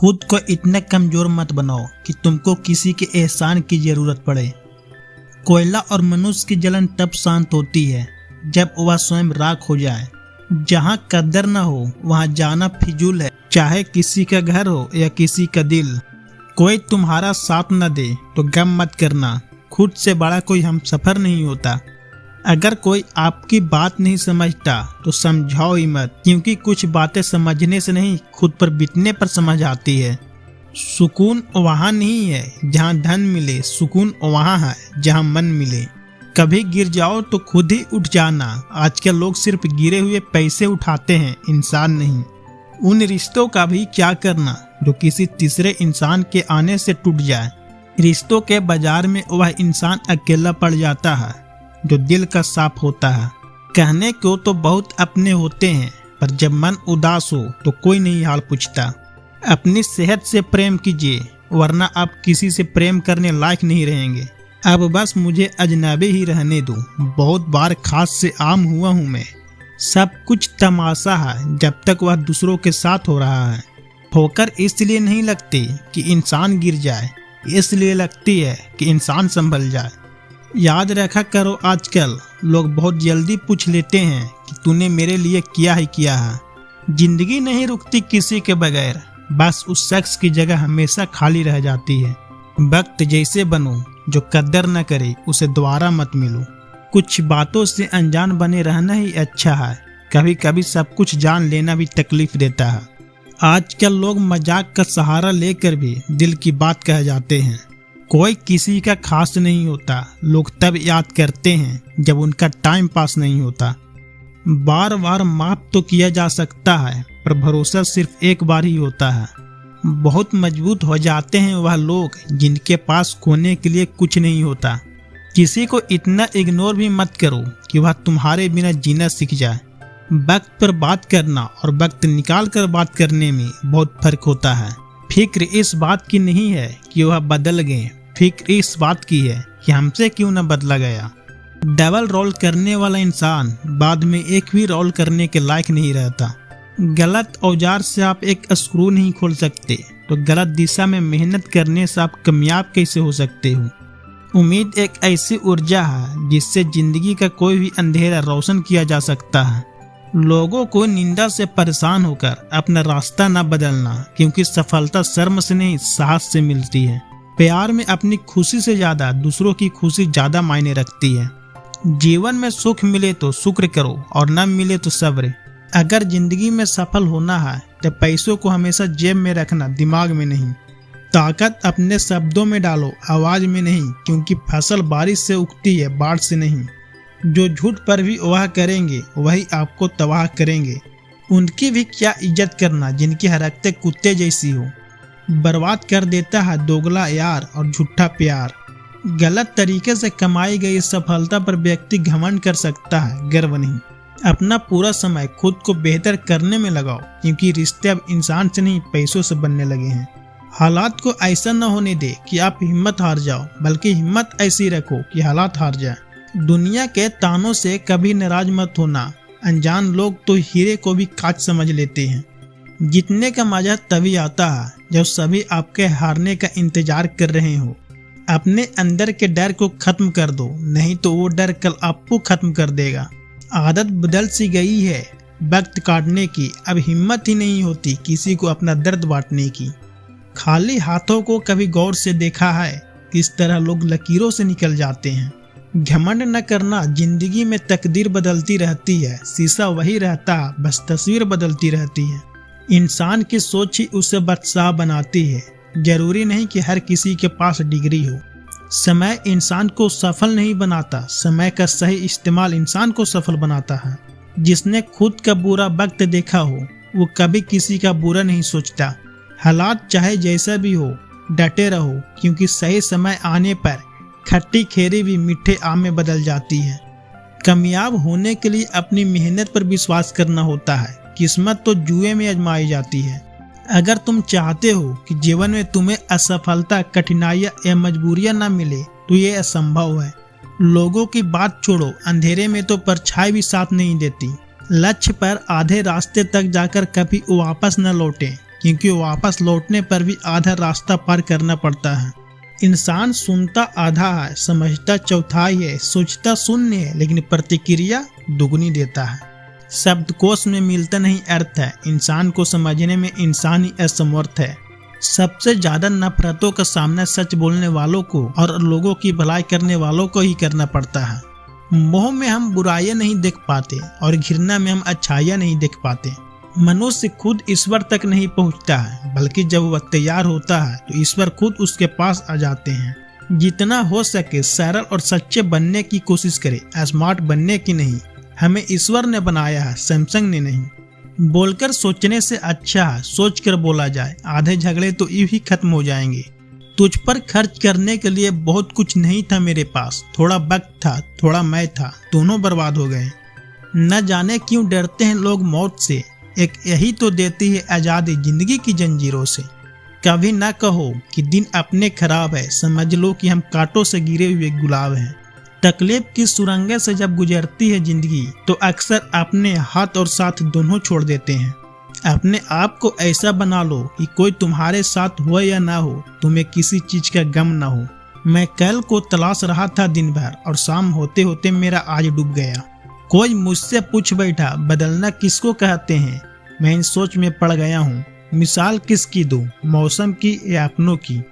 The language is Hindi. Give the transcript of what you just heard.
खुद को इतना कमजोर मत बनाओ कि तुमको किसी के एहसान की जरूरत पड़े। कोयला और मनुष्य की जलन तब शांत होती है जब वह स्वयं राख हो जाए। जहाँ कदर न हो वहाँ जाना फिजूल है, चाहे किसी का घर हो या किसी का दिल। कोई तुम्हारा साथ न दे तो गम मत करना, खुद से बड़ा कोई हमसफर नहीं होता। अगर कोई आपकी बात नहीं समझता तो समझाओ ही मत, क्योंकि कुछ बातें समझने से नहीं खुद पर बीतने पर समझ आती है। सुकून वहाँ नहीं है जहाँ धन मिले, सुकून वहाँ है जहाँ मन मिले। कभी गिर जाओ तो खुद ही उठ जाना। आजकल लोग सिर्फ गिरे हुए पैसे उठाते हैं, इंसान नहीं। उन रिश्तों का भी क्या करना जो किसी तीसरे इंसान के आने से टूट जाए। रिश्तों के बाजार में वह इंसान अकेला पड़ जाता है जो दिल का साफ होता है। कहने को तो बहुत अपने होते हैं, पर जब मन उदास हो तो कोई नहीं हाल पूछता। अपनी सेहत से प्रेम कीजिए, वरना आप किसी से प्रेम करने लायक नहीं रहेंगे। अब बस मुझे अजनबी ही रहने दो। बहुत बार खास से आम हुआ हूँ मैं। सब कुछ तमाशा है जब तक वह दूसरों के साथ हो रहा है। ठोकर इसलिए नहीं लगती कि इंसान गिर जाए, इसलिए लगती है कि इंसान संभल जाए। याद रखा करो, आजकल लोग बहुत जल्दी पूछ लेते हैं कि तूने मेरे लिए किया है। जिंदगी नहीं रुकती किसी के बगैर, बस उस शख्स की जगह हमेशा खाली रह जाती है। वक्त जैसे बनो, जो कदर न करे उसे दोबारा मत मिलो। कुछ बातों से अनजान बने रहना ही अच्छा है। कभी कभी सब कुछ जान लेना भी तकलीफ देता है। आजकल लोग मजाक का सहारा लेकर भी दिल की बात कह जाते हैं। कोई किसी का खास नहीं होता, लोग तब याद करते हैं जब उनका टाइम पास नहीं होता। बार बार माफ तो किया जा सकता है, पर भरोसा सिर्फ एक बार ही होता है। बहुत मजबूत हो जाते हैं वह लोग जिनके पास खोने के लिए कुछ नहीं होता। किसी को इतना इग्नोर भी मत करो कि वह तुम्हारे बिना जीना सीख जाए। वक्त पर बात करना और वक्त निकाल कर बात करने में बहुत फर्क होता है। फिक्र इस बात की नहीं है कि वह बदल गए, फिक्र इस बात की है कि हमसे क्यों न बदला गया। डबल रोल करने वाला इंसान बाद में एक भी रोल करने के लायक नहीं रहता। गलत औजार से आप एक स्क्रू नहीं खोल सकते, तो गलत दिशा में मेहनत करने से आप कामयाब कैसे हो सकते हो। उम्मीद एक ऐसी ऊर्जा है जिससे जिंदगी का कोई भी अंधेरा रोशन किया जा सकता है। लोगों को निंदा से परेशान होकर अपना रास्ता न बदलना, क्योंकि सफलता शर्म से नहीं साहस से मिलती है। प्यार में अपनी खुशी से ज्यादा दूसरों की खुशी ज्यादा मायने रखती है। जीवन में सुख मिले तो शुक्र करो और न मिले तो सब्र। अगर जिंदगी में सफल होना है तो पैसों को हमेशा जेब में रखना, दिमाग में नहीं। ताकत अपने शब्दों में डालो, आवाज में नहीं, क्योंकि फसल बारिश से उगती है, बाढ़ से नहीं। जो झूठ पर भी वाह करेंगे वही आपको तबाह करेंगे। उनकी भी क्या इज्जत करना जिनकी हरकतें कुत्ते जैसी हो। बर्बाद कर देता है दोगला यार और झूठा प्यार। गलत तरीके से कमाई गई सफलता पर व्यक्ति घमंड कर सकता है, गर्व नहीं। अपना पूरा समय खुद को बेहतर करने में लगाओ, क्योंकि रिश्ते अब इंसान से नहीं पैसों से बनने लगे हैं। हालात को ऐसा न होने दे कि आप हिम्मत हार जाओ, बल्कि हिम्मत ऐसी रखो कि हालात हार जाए। दुनिया के तानों से कभी नाराज मत होना। अनजान लोग तो हीरे को भी कांच समझ लेते हैं। जीतने का मजा तभी आता है जब सभी आपके हारने का इंतजार कर रहे हो। अपने अंदर के डर को खत्म कर दो, नहीं तो वो डर कल आपको खत्म कर देगा। आदत बदल सी गई है वक्त काटने की, अब हिम्मत ही नहीं होती किसी को अपना दर्द बांटने की। खाली हाथों को कभी गौर से देखा है किस तरह लोग लकीरों से निकल जाते हैं। घमंड न करना, जिंदगी में तकदीर बदलती रहती है, शीशा वही रहता है, बस तस्वीर बदलती रहती है। इंसान की सोच ही उसे बादशाह बनाती है। जरूरी नहीं कि हर किसी के पास डिग्री हो। समय इंसान को सफल नहीं बनाता, समय का सही इस्तेमाल इंसान को सफल बनाता है। जिसने खुद का बुरा वक्त देखा हो वो कभी किसी का बुरा नहीं सोचता। हालात चाहे जैसा भी हो, डटे रहो, क्योंकि सही समय आने पर खट्टी खेरी भी मीठे आम में बदल जाती है। कामयाब होने के लिए अपनी मेहनत पर विश्वास करना होता है, किस्मत तो जुए में आजमाई जाती है। अगर तुम चाहते हो कि जीवन में तुम्हें असफलता, कठिनाइयां या मजबूरियां न मिले तो ये असंभव है। लोगों की बात छोड़ो, अंधेरे में तो परछाई भी साथ नहीं देती। लक्ष्य पर आधे रास्ते तक जाकर कभी वापस न लौटे, क्योंकि वापस लौटने पर भी आधा रास्ता पार करना पड़ता है। इंसान सुनता आधा है, समझता चौथाई है, सोचता शून्य है, लेकिन प्रतिक्रिया दुगनी देता है। शब्दकोश में मिलता नहीं अर्थ है, इंसान को समझने में इंसान ही असमर्थ है। सबसे ज्यादा नफरतों का सामना सच बोलने वालों को और लोगों की भलाई करने वालों को ही करना पड़ता है। मोह में हम बुराइयां नहीं देख पाते और घृणा में हम अच्छाइयां नहीं देख पाते। मनुष्य खुद ईश्वर तक नहीं पहुंचता है, बल्कि जब वह तैयार होता है तो ईश्वर खुद उसके पास आ जाते हैं। जितना हो सके सरल और सच्चे बनने की कोशिश करें, स्मार्ट बनने की नहीं। हमें ईश्वर ने बनाया है, सैमसंग ने नहीं। बोलकर सोचने से अच्छा है सोच कर बोला जाए, आधे झगड़े तो यूं ही खत्म हो जाएंगे। तुझ पर खर्च करने के लिए बहुत कुछ नहीं था मेरे पास, थोड़ा वक्त था, थोड़ा मैं था, दोनों बर्बाद हो गए। न जाने क्यों डरते हैं लोग मौत से, एक यही तो देती है आजादी जिंदगी की जंजीरों से। कभी न कहो कि दिन अपने खराब है, समझ लो कि हम कांटों से गिरे हुए गुलाब हैं। तकलीफ की सुरंगें से जब गुजरती है जिंदगी तो अक्सर अपने हाथ और साथ दोनों छोड़ देते हैं। अपने आप को ऐसा बना लो कि कोई तुम्हारे साथ हो या ना हो, तुम्हें किसी चीज का गम ना हो। मैं कल को तलाश रहा था दिन भर और शाम होते होते मेरा आज डूब गया। कोई मुझसे पूछ बैठा बदलना किसको कहते हैं। मैं इन सोच में पड़ गया हूँ, मिसाल किसकी दूं, मौसम की या अपनों की।